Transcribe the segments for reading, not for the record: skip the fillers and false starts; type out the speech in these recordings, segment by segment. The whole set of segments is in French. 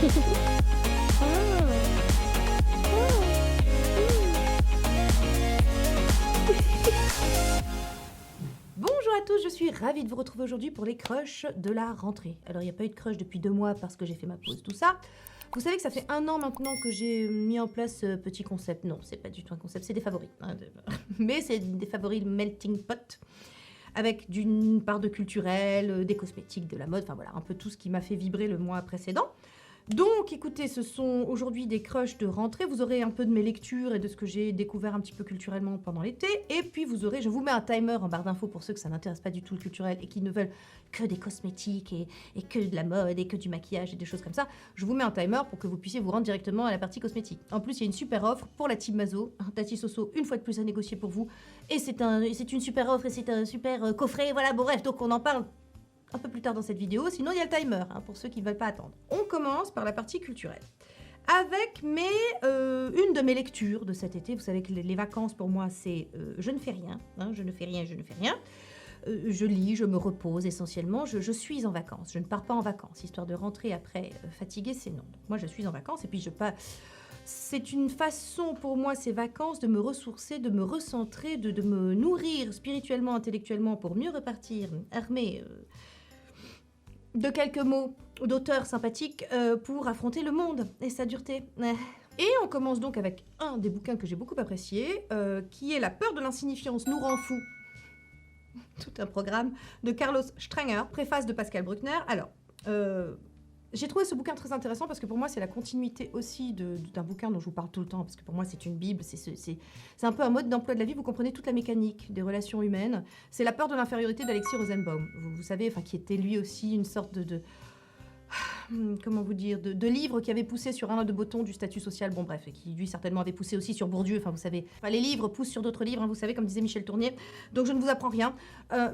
Bonjour à tous, je suis ravie de vous retrouver aujourd'hui pour les crushs de la rentrée. Alors il n'y a pas eu de crush depuis 2 mois parce que j'ai fait ma pause, tout ça. Vous savez que ça fait 1 an maintenant que j'ai mis en place ce petit concept. Non, c'est pas du tout un concept, c'est des favoris. Hein, mais c'est des favoris melting pot. Avec d'une part de culturel, des cosmétiques, de la mode, enfin voilà, un peu tout ce qui m'a fait vibrer le mois précédent. Donc écoutez, ce sont aujourd'hui des crushs de rentrée, vous aurez un peu de mes lectures et de ce que j'ai découvert un petit peu culturellement pendant l'été, et puis vous aurez, je vous mets un timer en barre d'infos pour ceux que ça n'intéresse pas du tout le culturel et qui ne veulent que des cosmétiques et que de la mode et que du maquillage et des choses comme ça, je vous mets un timer pour que vous puissiez vous rendre directement à la partie cosmétique. En plus, il y a une super offre pour la team Mazo, Tati Soso, une fois de plus à négocier pour vous, et c'est une super offre et c'est un super coffret, voilà, bon bref, donc on en parle un peu plus tard dans cette vidéo, sinon il y a le timer, hein, pour ceux qui ne veulent pas attendre. On commence par la partie culturelle. Avec une de mes lectures de cet été, vous savez que les vacances pour moi c'est je ne fais rien, hein, je ne fais rien. Je lis, je me repose essentiellement, je suis en vacances, je ne pars pas en vacances, histoire de rentrer après fatiguée, c'est non. Donc moi je suis en vacances et puis je pars... C'est une façon pour moi, ces vacances, de me ressourcer, de me recentrer, de me nourrir spirituellement, intellectuellement pour mieux repartir armée de quelques mots d'auteurs sympathiques pour affronter le monde et sa dureté. Et on commence donc avec un des bouquins que j'ai beaucoup apprécié, qui est La peur de l'insignifiance nous rend fous. Tout un programme de Carlos Stranger, préface de Pascal Bruckner. Alors, j'ai trouvé ce bouquin très intéressant parce que pour moi, c'est la continuité aussi d'un bouquin dont je vous parle tout le temps, parce que pour moi, c'est une bible, c'est un peu un mode d'emploi de la vie, vous comprenez toute la mécanique des relations humaines. C'est La peur de l'infériorité d'Alexis Rosenbaum, vous savez, enfin, qui était lui aussi une sorte comment vous dire, de livre qui avait poussé sur un de Botton du statut social, bon bref, et qui lui certainement avait poussé aussi sur Bourdieu, enfin vous savez, enfin, les livres poussent sur d'autres livres, hein, vous savez, comme disait Michel Tournier, donc je ne vous apprends rien,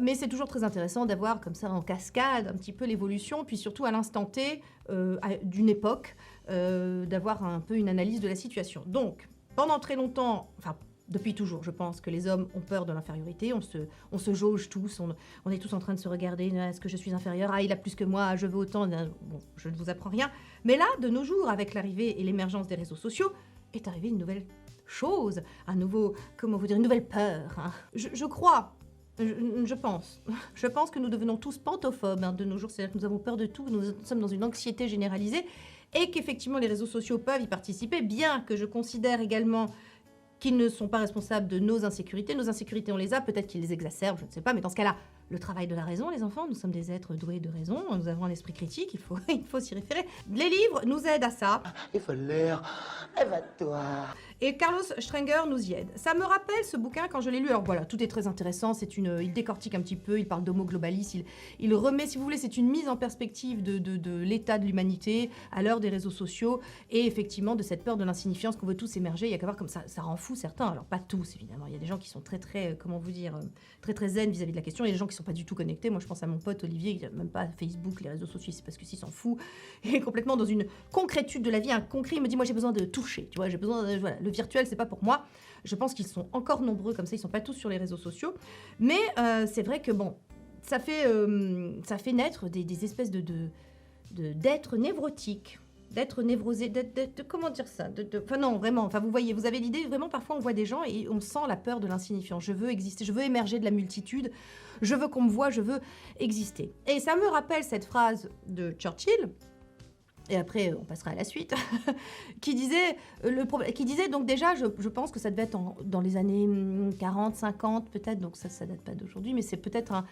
mais c'est toujours très intéressant d'avoir comme ça en cascade un petit peu l'évolution, puis surtout à l'instant T d'une époque, d'avoir un peu une analyse de la situation. Donc, pendant très longtemps, enfin depuis toujours, je pense que les hommes ont peur de l'infériorité, on se jauge tous, on est tous en train de se regarder, est-ce que je suis inférieur, ah il a plus que moi, je veux autant, bon, je ne vous apprends rien. Mais là, de nos jours, avec l'arrivée et l'émergence des réseaux sociaux, est arrivée une nouvelle chose, un nouveau, comment vous dire, une nouvelle peur. Hein. Je crois, je pense que nous devenons tous pantophobes, hein, de nos jours, c'est-à-dire que nous avons peur de tout, nous sommes dans une anxiété généralisée, et qu'effectivement les réseaux sociaux peuvent y participer, bien que je considère également qu'ils ne sont pas responsables de nos insécurités. Nos insécurités, on les a, peut-être qu'ils les exacerbent, je ne sais pas, mais dans ce cas-là, le travail de la raison, les enfants, nous sommes des êtres doués de raison, nous avons un esprit critique, il faut s'y référer. Les livres nous aident à ça. Il faut l'air, évade-toi. Et Carlos Stranger nous y aide. Ça me rappelle ce bouquin quand je l'ai lu. Alors voilà, tout est très intéressant. Il décortique un petit peu, il parle d'homo globalis, il remet, si vous voulez, c'est une mise en perspective de l'état de l'humanité à l'heure des réseaux sociaux et effectivement de cette peur de l'insignifiance qu'on veut tous émerger. Il y a qu'à voir comme ça rend fou certains. Alors pas tous évidemment. Il y a des gens qui sont très comment vous dire, très zen vis-à-vis de la question. Il y a des gens qui sont pas du tout connectés. Moi je pense à mon pote Olivier qui n'a même pas Facebook, les réseaux sociaux, c'est parce que s'il s'en fout. Il est complètement dans une concrétude de la vie, un concret. Il me dit moi j'ai besoin de toucher, tu vois, j'ai besoin de, voilà, le virtuel, c'est pas pour moi. Je pense qu'ils sont encore nombreux comme ça, ils sont pas tous sur les réseaux sociaux. Mais c'est vrai que bon, ça fait naître des espèces d'êtres névrotiques, d'être névrosés, comment dire ça, enfin non, vraiment, enfin vous voyez, vous avez l'idée, vraiment parfois on voit des gens et on sent la peur de l'insignifiant. Je veux exister, je veux émerger de la multitude, je veux qu'on me voie, je veux exister. Et ça me rappelle cette phrase de Churchill, et après on passera à la suite, qui disait donc déjà, je pense que ça devait être dans les années 40, 50 peut-être, donc ça date pas d'aujourd'hui, mais c'est peut-être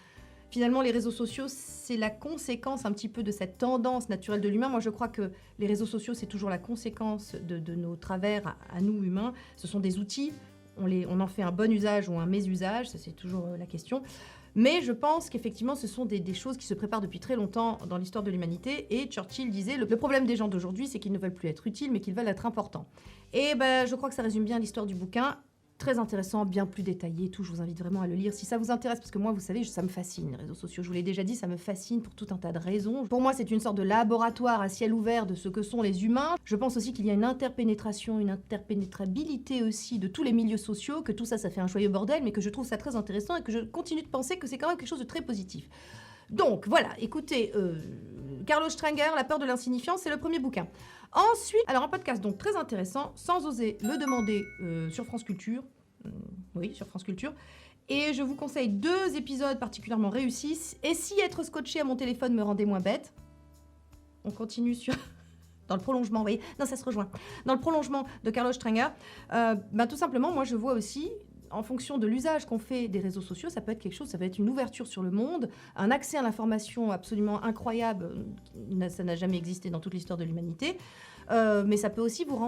finalement les réseaux sociaux, c'est la conséquence un petit peu de cette tendance naturelle de l'humain. Moi je crois que les réseaux sociaux c'est toujours la conséquence de nos travers à nous humains, ce sont des outils, on en fait un bon usage ou un mésusage, ça c'est toujours la question. Mais je pense qu'effectivement, ce sont des choses qui se préparent depuis très longtemps dans l'histoire de l'humanité. Et Churchill disait, le problème des gens d'aujourd'hui, c'est qu'ils ne veulent plus être utiles, mais qu'ils veulent être importants. Et ben, je crois que ça résume bien l'histoire du bouquin. Très intéressant, bien plus détaillé, tout. Je vous invite vraiment à le lire si ça vous intéresse, parce que moi, vous savez, ça me fascine, les réseaux sociaux. Je vous l'ai déjà dit, ça me fascine pour tout un tas de raisons. Pour moi, c'est une sorte de laboratoire à ciel ouvert de ce que sont les humains. Je pense aussi qu'il y a une interpénétration, une interpénétrabilité aussi de tous les milieux sociaux, que tout ça, ça fait un joyeux bordel, mais que je trouve ça très intéressant et que je continue de penser que c'est quand même quelque chose de très positif. Donc, voilà, écoutez, Carlos Stranger, La peur de l'insignifiance, c'est le premier bouquin. Ensuite, alors un podcast donc très intéressant, sans oser le demander sur France Culture. Oui, sur France Culture. Et je vous conseille 2 épisodes particulièrement réussis. Et si être scotché à mon téléphone me rendait moins bête, on continue sur... dans le prolongement, vous voyez. Non, ça se rejoint. Dans le prolongement de Carlos Stranger, tout simplement, moi, je vois aussi, en fonction de l'usage qu'on fait des réseaux sociaux, ça peut être quelque chose, ça peut être une ouverture sur le monde, un accès à l'information absolument incroyable, ça n'a jamais existé dans toute l'histoire de l'humanité. Mais ça peut aussi vous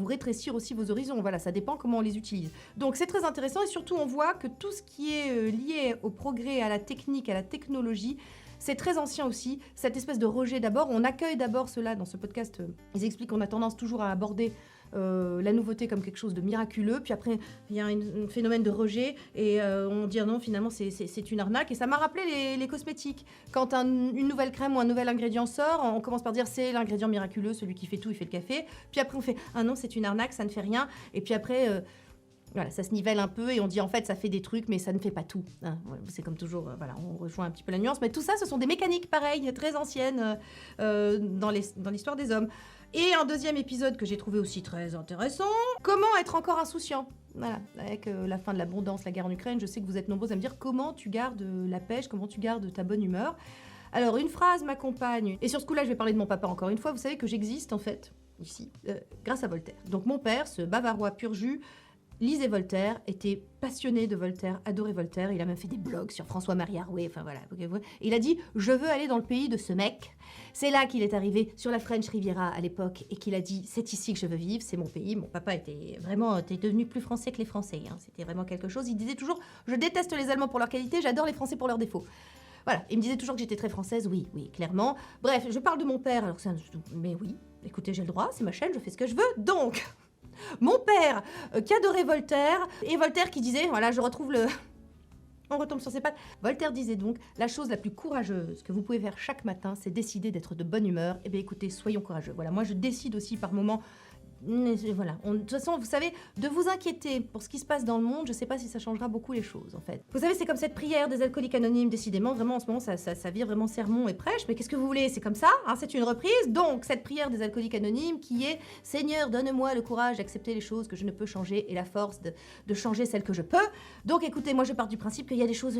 rétrécir aussi vos horizons. Voilà, ça dépend comment on les utilise. Donc c'est très intéressant et surtout on voit que tout ce qui est lié au progrès, à la technique, à la technologie, c'est très ancien aussi. Cette espèce de rejet d'abord, on accueille d'abord cela dans ce podcast. Ils expliquent qu'on a tendance toujours à aborder la nouveauté comme quelque chose de miraculeux, puis après il y a un phénomène de rejet et on dit non, finalement c'est une arnaque. Et ça m'a rappelé les cosmétiques. Quand une nouvelle crème ou un nouvel ingrédient sort, on commence par dire c'est l'ingrédient miraculeux, celui qui fait tout, il fait le café. Puis après on fait ah non, c'est une arnaque, ça ne fait rien. Et puis après voilà, ça se nivelle un peu et on dit en fait ça fait des trucs mais ça ne fait pas tout. Hein, c'est comme toujours, voilà, on rejoint un petit peu la nuance. Mais tout ça, ce sont des mécaniques pareilles, très anciennes dans l'histoire des hommes. Et un deuxième épisode que j'ai trouvé aussi très intéressant, comment être encore insouciant. Voilà, avec la fin de l'abondance, la guerre en Ukraine, je sais que vous êtes nombreux à me dire comment tu gardes la pêche, comment tu gardes ta bonne humeur. Alors une phrase m'accompagne, et sur ce coup-là je vais parler de mon papa encore une fois, vous savez que j'existe en fait, ici, grâce à Voltaire. Donc mon père, ce bavarois pur jus, lisait Voltaire, était passionné de Voltaire, adorait Voltaire, il a même fait des blogs sur François-Marie Arouet, enfin voilà. Il a dit « Je veux aller dans le pays de ce mec ». C'est là qu'il est arrivé sur la French Riviera à l'époque et qu'il a dit « C'est ici que je veux vivre, c'est mon pays ». Mon papa était devenu plus français que les Français, hein. C'était vraiment quelque chose. Il disait toujours « Je déteste les Allemands pour leur qualité, j'adore les Français pour leurs défauts ». Voilà, il me disait toujours que j'étais très française, oui, clairement. Bref, je parle de mon père, alors mais oui, écoutez, j'ai le droit, c'est ma chaîne, je fais ce que je veux, donc... Mon père, qui adorait Voltaire, et Voltaire qui disait, voilà, je retrouve le... On retombe sur ses pattes. Voltaire disait donc, la chose la plus courageuse que vous pouvez faire chaque matin, c'est décider d'être de bonne humeur. Eh bien écoutez, soyons courageux. Voilà, moi je décide aussi par moments... Voilà. De toute façon, vous savez, de vous inquiéter pour ce qui se passe dans le monde, je ne sais pas si ça changera beaucoup les choses, en fait. Vous savez, c'est comme cette prière des alcooliques anonymes, décidément, vraiment, en ce moment, ça vire vraiment sermon et prêche, mais qu'est-ce que vous voulez, c'est comme ça, hein, c'est une reprise. Donc, cette prière des alcooliques anonymes qui est « Seigneur, donne-moi le courage d'accepter les choses que je ne peux changer et la force de changer celles que je peux ». Donc, écoutez, moi, je pars du principe qu'il y a des choses...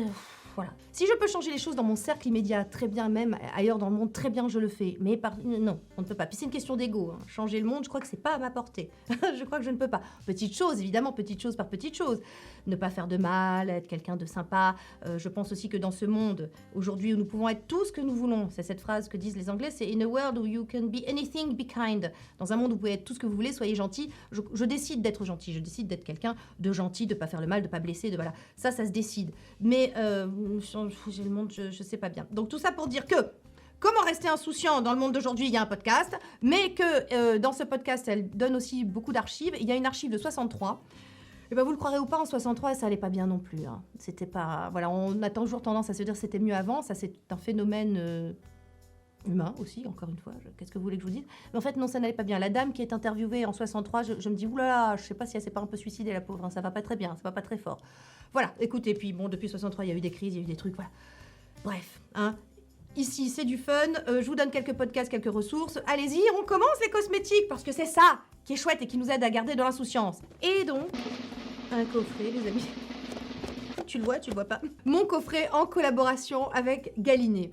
voilà. Si je peux changer les choses dans mon cercle immédiat, très bien, même ailleurs dans le monde, très bien, je le fais. Mais non, on ne peut pas. Puis c'est une question d'ego, hein. Changer le monde, je crois que c'est pas à ma portée. Je crois que je ne peux pas. Petite chose, évidemment, petite chose par petite chose. Ne pas faire de mal, être quelqu'un de sympa. Je pense aussi que dans ce monde, aujourd'hui, où nous pouvons être tout ce que nous voulons, c'est cette phrase que disent les Anglais, c'est « In a world where you can be anything, be kind ». Dans un monde où vous pouvez être tout ce que vous voulez, soyez gentil. Je décide d'être gentil, je décide d'être quelqu'un de gentil, de pas faire le mal, de pas blesser, de voilà. Ça se décide. Mais j'ai le monde, je sais pas bien. Donc tout ça pour dire que comment rester insouciant dans le monde d'aujourd'hui, il y a un podcast, mais que dans ce podcast, elle donne aussi beaucoup d'archives. Il y a une archive de 63. Et ben vous le croirez ou pas, en 63, ça allait pas bien non plus. Hein. C'était pas, voilà, on a toujours tendance à se dire c'était mieux avant. Ça, c'est un phénomène humain aussi, encore une fois. Qu'est-ce que vous voulez que je vous dise? Mais en fait, non, ça n'allait pas bien. La dame qui est interviewée en 63, je me dis oulala, je sais pas si elle s'est pas un peu suicidée, la pauvre. Hein, ça va pas très bien, ça va pas très fort. Voilà. Écoutez, puis bon, depuis 63, il y a eu des crises, il y a eu des trucs, voilà. Bref, hein. Ici, c'est du fun. Je vous donne quelques podcasts, quelques ressources. Allez-y, on commence les cosmétiques parce que c'est ça qui est chouette et qui nous aide à garder de l'insouciance. Et donc, un coffret, les amis. Tu le vois pas. Mon coffret en collaboration avec Galiné.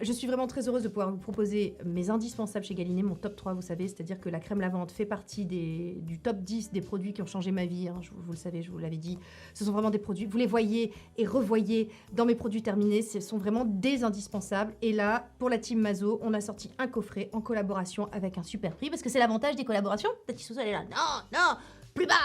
Je suis vraiment très heureuse de pouvoir vous proposer mes indispensables chez Galiné, mon top 3, vous savez, c'est-à-dire que la crème lavande fait partie du top 10 des produits qui ont changé ma vie, hein, vous le savez, je vous l'avais dit. Ce sont vraiment des produits, vous les voyez et revoyez dans mes produits terminés, ce sont vraiment des indispensables. Et là, pour la team Mazo, on a sorti un coffret en collaboration avec un super prix, parce que c'est l'avantage des collaborations. Tati Soso, elle est là, non, plus bas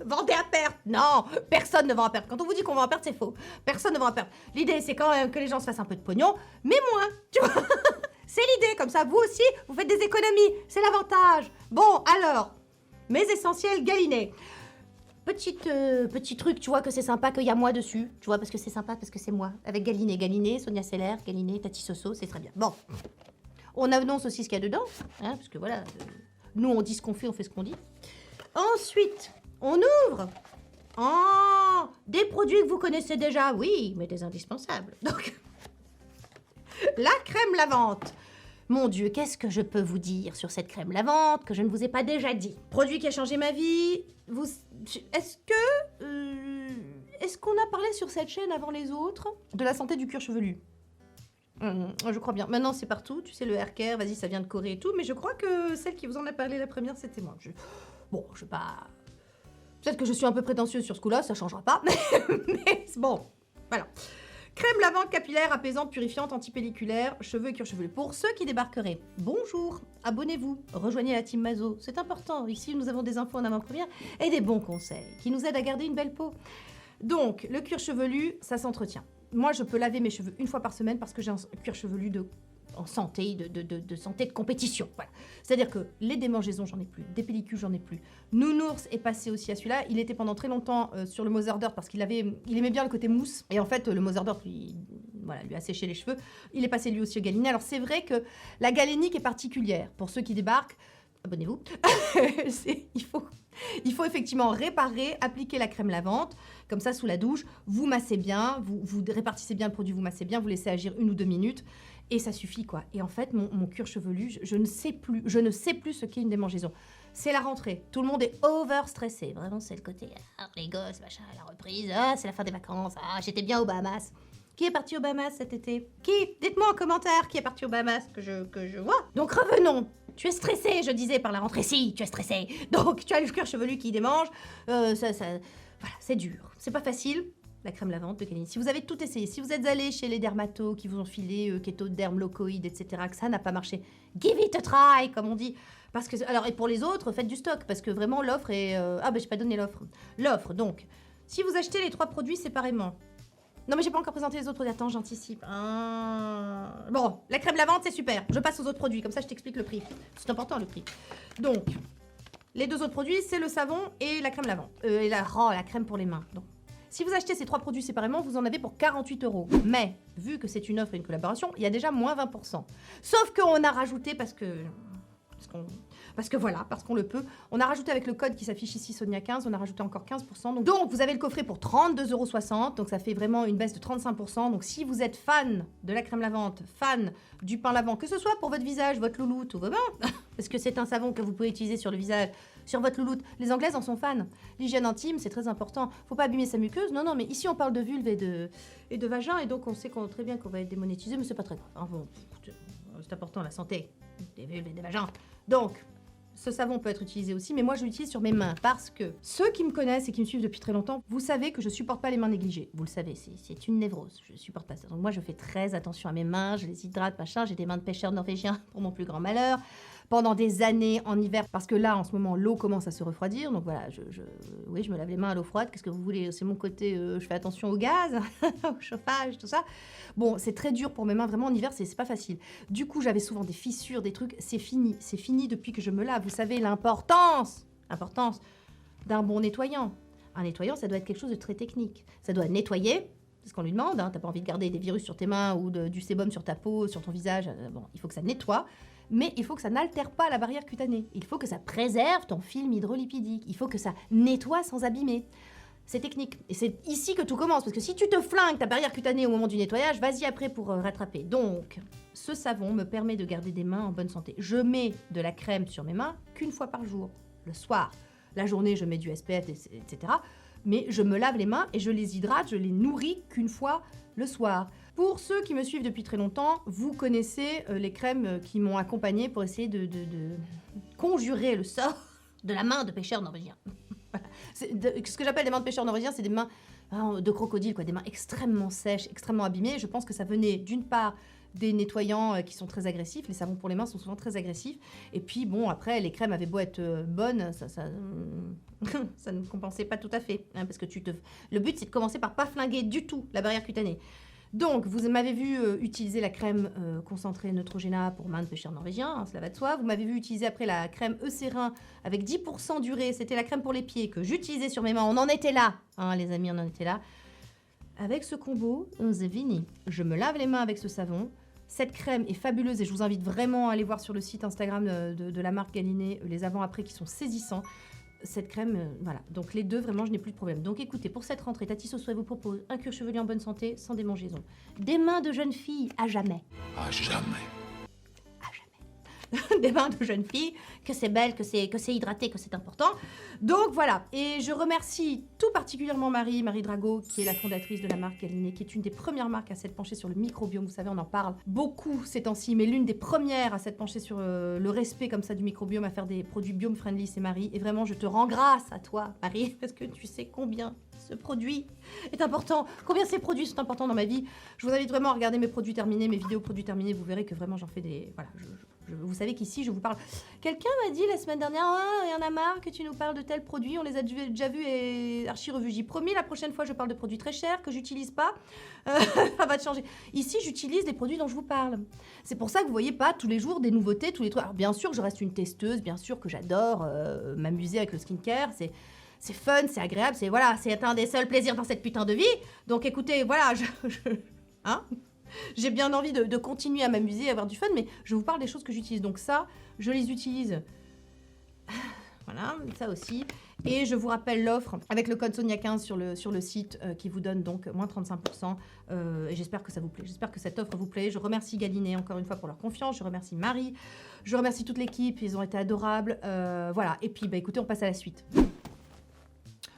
vendez à perte. Non, personne ne vend à perte. Quand on vous dit qu'on vend à perte, c'est faux. Personne ne vend à perte. L'idée, c'est quand même que les gens se fassent un peu de pognon, mais moins, tu vois. C'est l'idée, comme ça, vous aussi, vous faites des économies. C'est l'avantage. Bon, alors, mes essentiels Galiné. Petit truc, tu vois que c'est sympa qu'il y a moi dessus. Tu vois, parce que c'est sympa, parce que c'est moi. Avec Galiné, Sonia Seller, Galiné, Tati Soso, c'est très bien. Bon, on annonce aussi ce qu'il y a dedans, hein, parce que voilà, nous, on dit ce qu'on fait, on fait ce qu'on dit. Ensuite, on ouvre. Oh, des produits que vous connaissez déjà, oui, mais des indispensables. Donc, la crème lavante. Mon Dieu, qu'est-ce que je peux vous dire sur cette crème lavante que je ne vous ai pas déjà dit? Produit qui a changé ma vie. Est-ce qu'on a parlé sur cette chaîne avant les autres de la santé du cuir chevelu? Je crois bien. Maintenant, c'est partout. Tu sais, le hair care, vas-y, ça vient de Corée et tout. Mais je crois que celle qui vous en a parlé la première, c'était moi. Bon, je sais pas... Peut-être que je suis un peu prétentieuse sur ce coup-là, ça changera pas. Mais bon, voilà. Crème lavante capillaire, apaisante, purifiante, antipelliculaire, cheveux et cuir chevelu. Pour ceux qui débarqueraient, bonjour, abonnez-vous, rejoignez la team Mazo. C'est important. Ici, nous avons des infos en avant-première et des bons conseils qui nous aident à garder une belle peau. Donc, le cuir chevelu, ça s'entretient. Moi, je peux laver mes cheveux une fois par semaine parce que j'ai un cuir chevelu en santé, de santé de compétition. Voilà. C'est-à-dire que les démangeaisons, j'en ai plus. Des pellicules, j'en ai plus. Nounours est passé aussi à celui-là. Il était pendant très longtemps sur le Mother Dirt parce qu'il aimait bien le côté mousse. Et en fait, le Mother Dirt, lui a séché les cheveux. Il est passé lui aussi au Galenia. Alors, c'est vrai que la galénique est particulière. Pour ceux qui débarquent, abonnez-vous. Il faut effectivement réparer, appliquer la crème lavante, comme ça sous la douche, vous massez bien, vous répartissez bien le produit, vous massez bien, vous laissez agir 1 ou 2 minutes, et ça suffit quoi. Et en fait, mon cuir chevelu, je ne sais plus ce qu'est une démangeaison. C'est la rentrée, tout le monde est over stressé, vraiment c'est le côté, les gosses, machin, la reprise, c'est la fin des vacances, j'étais bien aux Bahamas. Qui est parti aux Bahamas cet été? Qui? Dites-moi en commentaire qui est parti aux Bahamas que je vois. Donc revenons. Tu es stressé, je disais, par la rentrée. Si, tu es stressé. Donc tu as le cuir chevelu qui démange. Voilà, c'est dur. C'est pas facile. La crème lavante de Galénic. Si vous avez tout essayé, si vous êtes allé chez les dermatos qui vous ont filé Kétoderm, Locoïde, etc., que ça n'a pas marché, give it a try, comme on dit. Parce que, alors, et pour les autres, faites du stock, parce que vraiment l'offre est... j'ai pas donné l'offre. L'offre, donc, si vous achetez les 3 produits séparément... Non, mais j'ai pas encore présenté les autres produits. Attends, j'anticipe. Bon, la crème lavante, c'est super. Je passe aux autres produits. Comme ça, je t'explique le prix. C'est important, le prix. Donc, les 2 autres produits, c'est le savon et la crème lavante. Et la crème pour les mains. Donc, si vous achetez ces 3 produits séparément, vous en avez pour 48 €. Mais, vu que c'est une offre et une collaboration, il y a déjà moins 20%. Sauf qu'on a rajouté, parce qu'on le peut. On a rajouté avec le code qui s'affiche ici, Sonia15, on a rajouté encore 15%. Donc vous avez le coffret pour 32,60 €, donc ça fait vraiment une baisse de 35%. Donc si vous êtes fan de la crème lavante, fan du pain lavant, que ce soit pour votre visage, votre louloute ou vos mains, parce que c'est un savon que vous pouvez utiliser sur le visage, sur votre louloute. Les Anglaises en sont fans. L'hygiène intime, c'est très important. Faut pas abîmer sa muqueuse. Non, mais ici on parle de vulve et de vagin, et donc on sait très bien qu'on va être démonétisé, mais c'est pas très grave. Enfin, bon, c'est important, la santé des vulves et des vagins. Donc, ce savon peut être utilisé aussi, mais moi je l'utilise sur mes mains parce que ceux qui me connaissent et qui me suivent depuis très longtemps, vous savez que je supporte pas les mains négligées. Vous le savez, c'est une névrose. Je supporte pas ça. Donc moi je fais très attention à mes mains, je les hydrate, machin. J'ai des mains de pêcheur norvégien pour mon plus grand malheur. Pendant des années en hiver, parce que là en ce moment l'eau commence à se refroidir, donc voilà, oui, je me lave les mains à l'eau froide. Qu'est-ce que vous voulez? C'est mon côté, je fais attention au gaz, au chauffage, tout ça. Bon, c'est très dur pour mes mains, vraiment en hiver, c'est pas facile. Du coup, j'avais souvent des fissures, des trucs. C'est fini depuis que je me lave. Vous savez l'importance d'un bon nettoyant. Un nettoyant, ça doit être quelque chose de très technique. Ça doit nettoyer. C'est ce qu'on lui demande, hein. T'as pas envie de garder des virus sur tes mains ou du sébum sur ta peau, sur ton visage. Bon, il faut que ça nettoie. Mais il faut que ça n'altère pas la barrière cutanée. Il faut que ça préserve ton film hydrolipidique. Il faut que ça nettoie sans abîmer. C'est technique. Et c'est ici que tout commence. Parce que si tu te flingues ta barrière cutanée au moment du nettoyage, vas-y après pour rattraper. Donc, ce savon me permet de garder des mains en bonne santé. Je mets de la crème sur mes mains qu'1 fois par jour, le soir. La journée, je mets du SPF, etc. Mais je me lave les mains et je les hydrate, je les nourris qu'1 fois le soir. Pour ceux qui me suivent depuis très longtemps, vous connaissez les crèmes qui m'ont accompagnée pour essayer de conjurer le sort de la main de pêcheur norvégien. Voilà. Ce que j'appelle des mains de pêcheur norvégien, c'est des mains de crocodile, quoi, des mains extrêmement sèches, extrêmement abîmées. Je pense que ça venait d'une part des nettoyants qui sont très agressifs. Les savons pour les mains sont souvent très agressifs. Et puis bon, après, les crèmes avaient beau être bonnes, ça ne compensait pas tout à fait. Hein, parce que le but, c'est de commencer par pas flinguer du tout la barrière cutanée. Donc, vous m'avez vu utiliser la crème concentrée Neutrogena pour mains de pêcheur norvégien, hein, cela va de soi. Vous m'avez vu utiliser après la crème Eucérin avec 10% d'urée. C'était la crème pour les pieds que j'utilisais sur mes mains. On en était là, hein, les amis, on en était là. Avec ce combo, c'est fini. Je me lave les mains avec ce savon. Cette crème est fabuleuse et je vous invite vraiment à aller voir sur le site Instagram de la marque Galénic les avant-après qui sont saisissants. cette crème, voilà. Donc les deux, vraiment, je n'ai plus de problème. Donc écoutez, pour cette rentrée, Tati Soso vous propose un cuir chevelu en bonne santé, sans démangeaison. Des mains de jeune fille à jamais. À jamais. Des mains de jeune fille, que c'est belle, que c'est hydraté, que c'est important. Donc voilà, et je remercie tout particulièrement Marie Drago, qui est la fondatrice de la marque Galinée, qui est une des premières marques à s'être penchée sur le microbiome. Vous savez, on en parle beaucoup ces temps-ci, mais l'une des premières à s'être penchée sur le respect comme ça du microbiome, à faire des produits biome-friendly, c'est Marie. Et vraiment, je te rends grâce à toi, Marie, parce que tu sais combien ce produit est important, combien ces produits sont importants dans ma vie. Je vous invite vraiment à regarder mes produits terminés, mes vidéos produits terminés, vous verrez que vraiment j'en fais des... Voilà, vous savez qu'ici, je vous parle... Quelqu'un m'a dit la semaine dernière, oh, il y en a marre que tu nous parles de tels produits, on les a déjà vus et archi-revus. J'ai promis, la prochaine fois, je parle de produits très chers, que j'utilise pas. Ça va te changer. Ici, j'utilise les produits dont je vous parle. C'est pour ça que vous voyez pas tous les jours des nouveautés, tous les trucs. Alors bien sûr, je reste une testeuse, bien sûr que j'adore m'amuser avec le skincare, c'est fun, c'est agréable, c'est un des seuls plaisirs dans cette putain de vie. Donc écoutez, voilà, hein, j'ai bien envie de continuer à m'amuser, à avoir du fun, mais je vous parle des choses que j'utilise. Donc ça, je les utilise. Voilà, ça aussi. Et je vous rappelle l'offre avec le code Sonia15 sur le site qui vous donne donc moins 35%. Et j'espère que ça vous plaît. J'espère que cette offre vous plaît. Je remercie Galinée encore une fois pour leur confiance. Je remercie Marie. Je remercie toute l'équipe. Ils ont été adorables. Voilà. Et puis, bah, écoutez, on passe à la suite.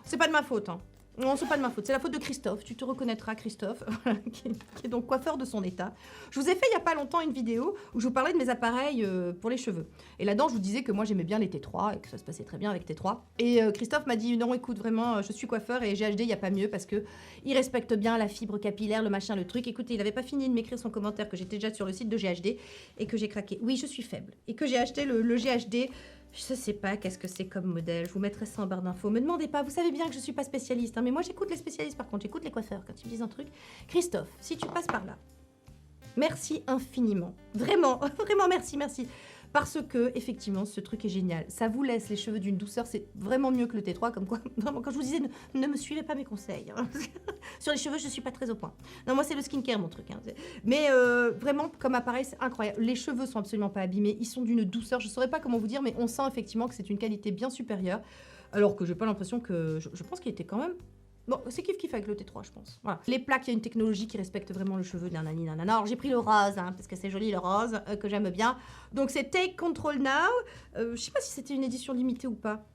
C'est pas de ma faute, hein. Non, c'est pas de ma faute, c'est la faute de Christophe. Tu te reconnaîtras, Christophe, qui est donc coiffeur de son état. Je vous ai fait il y a pas longtemps une vidéo où je vous parlais de mes appareils pour les cheveux. Et là-dedans, je vous disais que moi j'aimais bien les T3 et que ça se passait très bien avec T3. Et Christophe m'a dit non, écoute, vraiment, je suis coiffeur et GHD, il n'y a pas mieux parce que il respecte bien la fibre capillaire, le machin, le truc. Écoutez, il n'avait pas fini de m'écrire son commentaire que j'étais déjà sur le site de GHD et que j'ai craqué. Oui, je suis faible et que j'ai acheté le GHD. Je sais pas qu'est-ce que c'est comme modèle, je vous mettrai ça en barre d'infos. Me demandez pas, vous savez bien que je suis pas spécialiste, hein, mais moi j'écoute les spécialistes par contre, j'écoute les coiffeurs quand ils me disent un truc. Christophe, si tu passes par là, merci infiniment. Vraiment, vraiment merci. Parce que, effectivement, ce truc est génial. Ça vous laisse les cheveux d'une douceur, c'est vraiment mieux que le T3, comme quoi, vraiment, quand je vous disais, ne me suivez pas mes conseils. Hein. Sur les cheveux, je suis pas très au point. Non, moi, c'est le skincare, mon truc. Hein. Mais vraiment, comme appareil, c'est incroyable. Les cheveux sont absolument pas abîmés, ils sont d'une douceur, je saurais pas comment vous dire, mais on sent effectivement que c'est une qualité bien supérieure, alors que j'ai pas l'impression que... Je pense qu'il était quand même... Bon, c'est kiff avec le T3, je pense. Voilà. Les plaques, il y a une technologie qui respecte vraiment le cheveu. Nanani, nanana. Alors, j'ai pris le rose, hein, parce que c'est joli le rose, que j'aime bien. Donc, c'est Take Control Now. Je sais pas si c'était une édition limitée ou pas.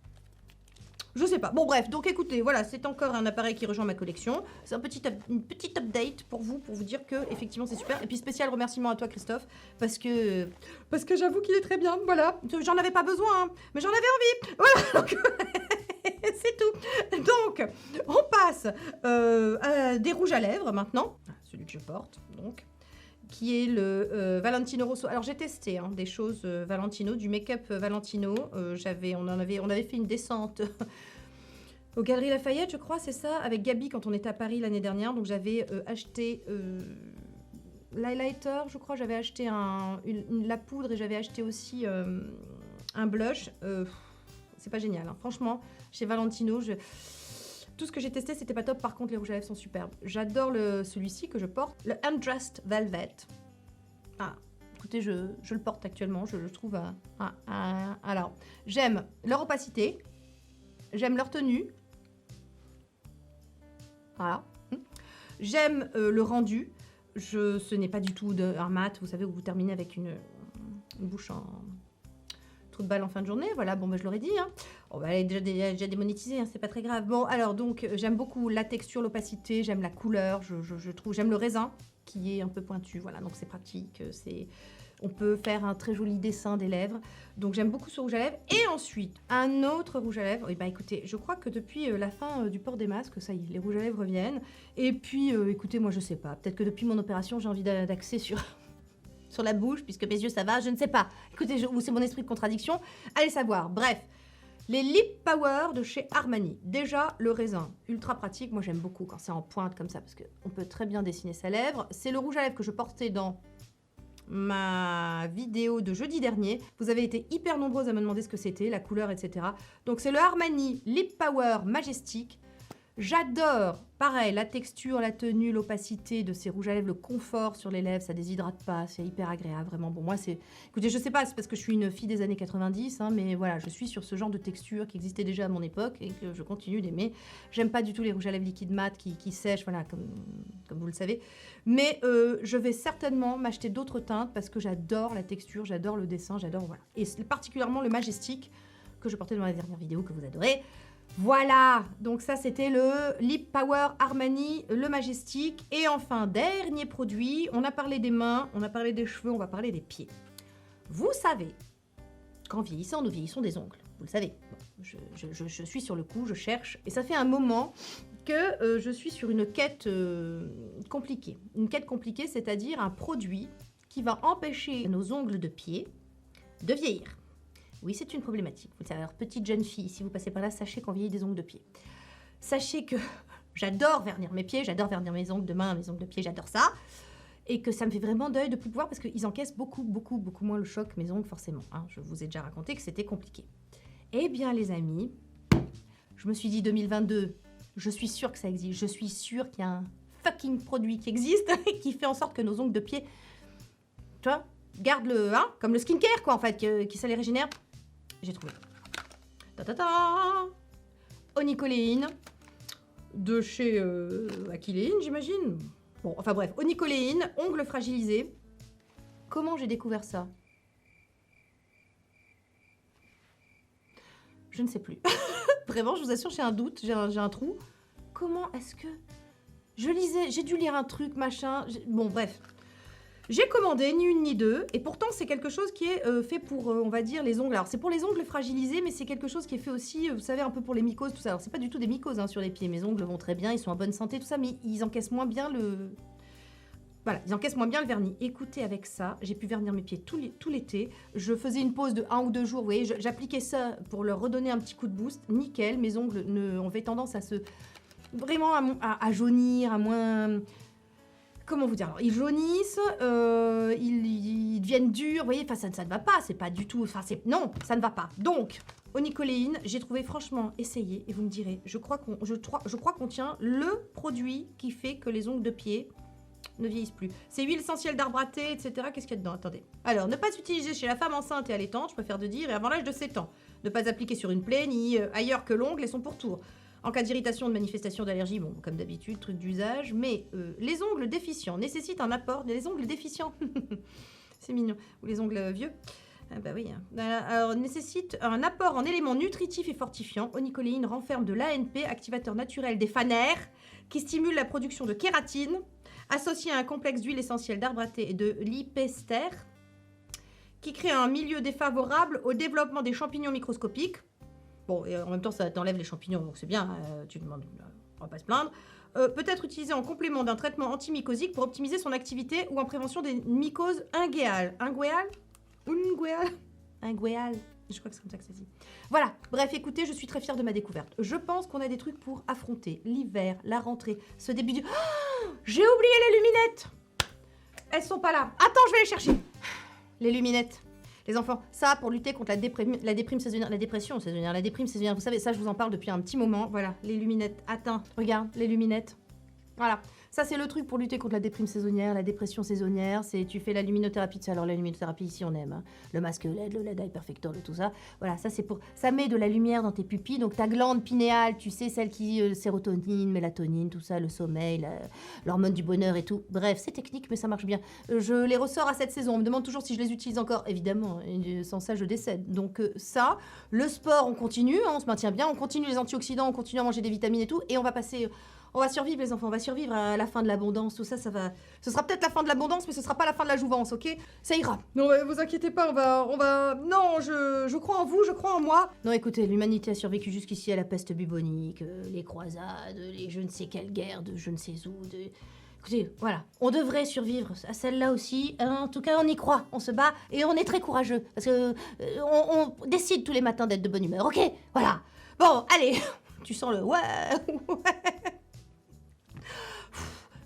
Je sais pas. Bon, bref. Donc, écoutez, voilà, c'est encore un appareil qui rejoint ma collection. C'est une petite update pour vous dire que, effectivement, c'est super. Et puis, spécial remerciement à toi, Christophe, parce que j'avoue qu'il est très bien. Voilà. J'en avais pas besoin, hein, mais j'en avais envie. Voilà. Donc... c'est tout. Donc, on passe à des rouges à lèvres maintenant. Celui que je porte, donc, qui est le Valentino Rosso. Alors, j'ai testé hein, des choses Valentino, du make-up Valentino. On avait fait une descente aux Galeries Lafayette, je crois, c'est ça, avec Gabi quand on était à Paris l'année dernière. Donc, j'avais acheté l'highlighter, je crois. J'avais acheté la poudre et j'avais acheté aussi un blush. C'est pas génial, hein. Franchement, chez Valentino, tout ce que j'ai testé, c'était pas top. Par contre, les rouges à lèvres sont superbes. J'adore celui-ci que je porte, le Undressed Velvet. Ah, écoutez, je le porte actuellement, je le trouve... alors, j'aime leur opacité, j'aime leur tenue. Voilà. J'aime le rendu. Ce n'est pas du tout un mat, vous savez, où vous terminez avec une bouche en... trou de balle en fin de journée, voilà, bon, bah, je l'aurais dit, hein. Oh, bah, elle est déjà démonétisée, hein, c'est pas très grave. Bon, alors, donc, j'aime beaucoup la texture, l'opacité, j'aime la couleur, je trouve, j'aime le raisin, qui est un peu pointu, voilà, donc c'est pratique, on peut faire un très joli dessin des lèvres, donc j'aime beaucoup ce rouge à lèvres. Et ensuite, un autre rouge à lèvres, et bah, écoutez, je crois que depuis la fin du port des masques, ça y est, les rouges à lèvres reviennent, et puis, écoutez, moi, je sais pas, peut-être que depuis mon opération, j'ai envie d'axer sur la bouche, puisque mes yeux ça va, je ne sais pas. Écoutez, c'est mon esprit de contradiction, allez savoir. Bref, les Lip Power de chez Armani. Déjà, le raisin, ultra pratique, moi j'aime beaucoup quand c'est en pointe comme ça, parce qu'on peut très bien dessiner sa lèvre. C'est le rouge à lèvres que je portais dans ma vidéo de jeudi dernier. Vous avez été hyper nombreuses à me demander ce que c'était, la couleur, etc. Donc c'est le Armani Lip Power Majestic. J'adore, pareil, la texture, la tenue, l'opacité de ces rouges à lèvres, le confort sur les lèvres, ça déshydrate pas, c'est hyper agréable, vraiment. Bon, moi, c'est... Écoutez, je sais pas, c'est parce que je suis une fille des années 90, hein, mais voilà, je suis sur ce genre de texture qui existait déjà à mon époque et que je continue d'aimer. J'aime pas du tout les rouges à lèvres liquides mat qui sèchent, voilà, comme vous le savez. Mais je vais certainement m'acheter d'autres teintes parce que j'adore la texture, j'adore le dessin, j'adore, voilà. Et particulièrement le Majestic que je portais dans la dernière vidéo que vous adorez. Voilà, donc ça c'était le Lip Power Armani, le Majestic. Et enfin, dernier produit, on a parlé des mains, on a parlé des cheveux, on va parler des pieds. Vous savez, qu'en vieillissant, nous vieillissons des ongles. Vous le savez. Bon, je suis sur le coup, je cherche. Et ça fait un moment que je suis sur une quête compliquée. Une quête compliquée, c'est-à-dire un produit qui va empêcher nos ongles de pied de vieillir. Oui, c'est une problématique. Vous le savez, alors, petite jeune fille, si vous passez par là, sachez qu'on vieillit des ongles de pied. Sachez que j'adore vernir mes pieds, j'adore vernir mes ongles de main, mes ongles de pied, j'adore ça. Et que ça me fait vraiment deuil de plus pouvoir parce qu'ils encaissent beaucoup moins le choc, mes ongles, forcément. Hein. Je vous ai déjà raconté que c'était compliqué. Eh bien, les amis, je me suis dit 2022, je suis sûre que ça existe. Je suis sûre qu'il y a un fucking produit qui existe et qui fait en sorte que nos ongles de pied, tu vois, garde le, hein, comme le skincare, quoi, en fait, qui ça les régénère. J'ai trouvé. Ta-ta-ta, Onicoléine, de chez Aquiléine, j'imagine. Bon, enfin bref, Onicoléine, ongles fragilisés. Comment j'ai découvert ça? Je ne sais plus. Vraiment, je vous assure, j'ai un doute, j'ai un trou. Comment est-ce que... Je lisais, j'ai dû lire un truc, machin... Bon, bref. J'ai commandé, ni une ni deux, et pourtant c'est quelque chose qui est fait pour, on va dire, les ongles. Alors c'est pour les ongles fragilisés, mais c'est quelque chose qui est fait aussi, vous savez, un peu pour les mycoses, tout ça. Alors c'est pas du tout des mycoses hein, sur les pieds, mes ongles vont très bien, ils sont en bonne santé, tout ça, mais ils encaissent moins bien le... Voilà, ils encaissent moins bien le vernis. Écoutez, avec ça, j'ai pu vernir mes pieds tout l'été. Je faisais une pause de 1 ou 2 jours, vous voyez, j'appliquais ça pour leur redonner un petit coup de boost. Nickel, mes ongles ont fait tendance à se... Vraiment à jaunir, à moins... Comment vous dire? Alors, ils jaunissent, ils deviennent durs, vous voyez, enfin, ça ne va pas, c'est pas du tout, enfin, non, ça ne va pas. Donc, Onicoléine, j'ai trouvé, franchement, essayez, et vous me direz, je crois qu'on tient le produit qui fait que les ongles de pied ne vieillissent plus. C'est huile essentielle d'arbre à thé, etc. Qu'est-ce qu'il y a dedans? Attendez. Alors, ne pas utiliser chez la femme enceinte et allaitante, je préfère de dire, et avant l'âge de 7 ans. Ne pas appliquer sur une plaie, ni ailleurs que l'ongle et son pourtour. En cas d'irritation, de manifestation d'allergie, bon, comme d'habitude, truc d'usage, mais les ongles déficients nécessitent un apport... Les ongles déficients, c'est mignon. Ou les ongles vieux. Ah bah oui. Alors, nécessite un apport en éléments nutritifs et fortifiants. Onicoléine renferme de l'ANP, activateur naturel des phanères, qui stimule la production de kératine, associé à un complexe d'huile essentielle d'arbre à thé et de lipester, qui crée un milieu défavorable au développement des champignons microscopiques. Bon, et en même temps, ça t'enlève les champignons, donc c'est bien, tu demandes, on va pas se plaindre. Peut être utilisé en complément d'un traitement antimycosique pour optimiser son activité ou en prévention des mycoses inguéales. Inguéales, je crois que c'est comme ça que ça se dit. Voilà, bref, écoutez, je suis très fière de ma découverte. Je pense qu'on a des trucs pour affronter l'hiver, la rentrée, ce début du... Oh, j'ai oublié les luminettes. Elles sont pas là. Attends, je vais les chercher. Les luminettes. Les enfants, ça pour lutter contre la déprime saisonnière, la dépression saisonnière, la déprime saisonnière, vous savez, ça je vous en parle depuis un petit moment, voilà, les luminettes, attends, regarde, les luminettes, voilà, ça c'est le truc pour lutter contre la déprime saisonnière, la dépression saisonnière, c'est tu fais la luminothérapie, alors la luminothérapie ici on aime, hein. Le masque LED, le LED Eye Perfector, le tout ça, voilà, ça c'est pour, ça met de la lumière dans tes pupilles, donc ta glande pinéale, tu sais, celle qui, sérotonine, mélatonine, tout ça, le sommeil, l'hormone du bonheur et tout, bref, c'est technique mais ça marche bien. Je les ressors à cette saison, on me demande toujours si je les utilise encore, évidemment, sans ça je décède, donc ça, le sport on continue, hein, on se maintient bien, on continue les antioxydants, on continue à manger des vitamines et tout, et on va passer... On va survivre les enfants, on va survivre à la fin de l'abondance, tout ça, ça va... Ce sera peut-être la fin de l'abondance, mais ce sera pas la fin de la jouvence, ok? Ça ira. Non, vous inquiétez pas, on va... Non, je crois en vous, je crois en moi. Non, écoutez, l'humanité a survécu jusqu'ici à la peste bubonique, les croisades, les je ne sais quelles guerres de je ne sais où, Écoutez, voilà, on devrait survivre à celle-là aussi. En tout cas, on y croit, on se bat et on est très courageux. Parce que on décide tous les matins d'être de bonne humeur, ok? Voilà. Bon, allez, tu sens le ouais.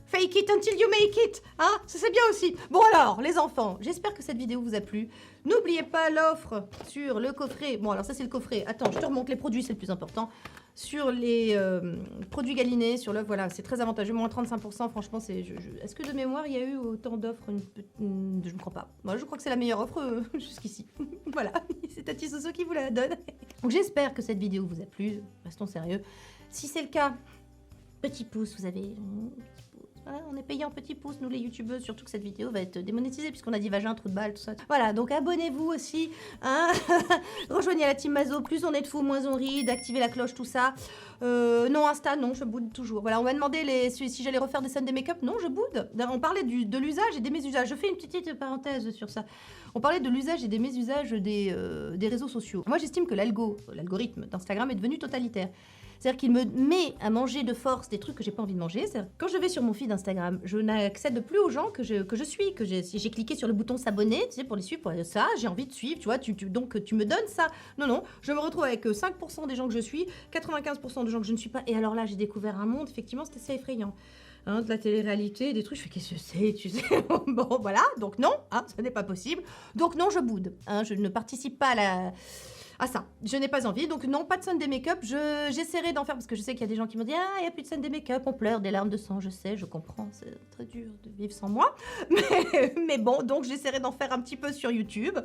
Fake it until you make it, hein? Ça c'est bien aussi. Bon alors, les enfants, j'espère que cette vidéo vous a plu. N'oubliez pas l'offre sur le coffret. Bon alors ça c'est le coffret. Attends, je te remonte les produits, c'est le plus important. sur les produits Galinée, sur l'œuf, voilà, c'est très avantageux, moins 35%, franchement, c'est... Est-ce que de mémoire, il y a eu autant d'offres je ne crois pas. Moi, je crois que c'est la meilleure offre jusqu'ici. Voilà, c'est Tati Soso qui vous la donne. Donc j'espère que cette vidéo vous a plu, restons sérieux. Si c'est le cas, petit pouce, vous avez... Voilà, on est payé en petits pouces, nous les youtubeuses, surtout que cette vidéo va être démonétisée puisqu'on a dit vagin, trou de balle, tout ça. Voilà, donc abonnez-vous aussi, hein. Rejoignez la team Mazo, plus on est de fous, moins on rit, d'activer la cloche, tout ça. Non, Insta, non, je boude toujours. Voilà, on m'a demandé si j'allais refaire des Sunday Make-up, non, je boude. On parlait de l'usage et des mésusages. Je fais une petite parenthèse sur ça. On parlait de l'usage et des mésusages des réseaux sociaux. Moi, j'estime que l'algorithme d'Instagram est devenu totalitaire. C'est-à-dire qu'il me met à manger de force des trucs que j'ai pas envie de manger. Quand je vais sur mon feed Instagram, je n'accède plus aux gens que je suis, si j'ai cliqué sur le bouton s'abonner, tu sais, pour les suivre, pour ça, j'ai envie de suivre, tu vois, donc tu me donnes ça. Non, je me retrouve avec 5% des gens que je suis, 95% de gens que je ne suis pas. Et alors là, j'ai découvert un monde, effectivement, c'était assez effrayant. Hein, de la télé-réalité, des trucs, je fais qu'est-ce que c'est, tu sais. Bon, voilà, donc non, hein, ce n'est pas possible. Donc non, je boude. Hein, je ne participe pas à ça, je n'ai pas envie, donc non, pas de Sunday Make-up, j'essaierai d'en faire, parce que je sais qu'il y a des gens qui m'ont dit « Ah, il n'y a plus de Sunday Make-up, on pleure des larmes de sang, je sais, je comprends, c'est très dur de vivre sans moi, mais bon, donc j'essaierai d'en faire un petit peu sur YouTube,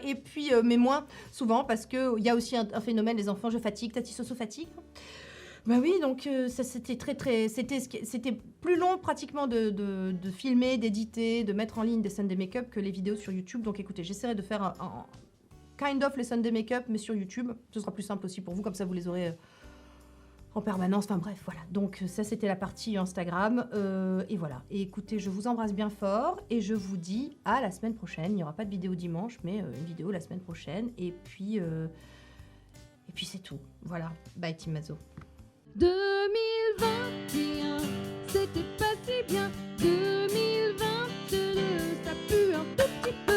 et puis, mais moins souvent, parce qu'il y a aussi un phénomène, les enfants, je fatigue, Tati Soso fatigue. Bah oui, donc ça c'était c'était plus long pratiquement de filmer, d'éditer, de mettre en ligne des Sunday Make-up que les vidéos sur YouTube, donc écoutez, j'essaierai de faire kind of les Sunday Make-up, mais sur YouTube. Ce sera plus simple aussi pour vous, comme ça vous les aurez en permanence. Enfin bref, voilà. Donc ça, c'était la partie Instagram. Et voilà. Et écoutez, je vous embrasse bien fort et je vous dis à la semaine prochaine. Il n'y aura pas de vidéo dimanche, mais une vidéo la semaine prochaine. Et puis c'est tout. Voilà. Bye Team Mazo. 2021, c'était pas si bien. 2022, ça pue un tout petit peu.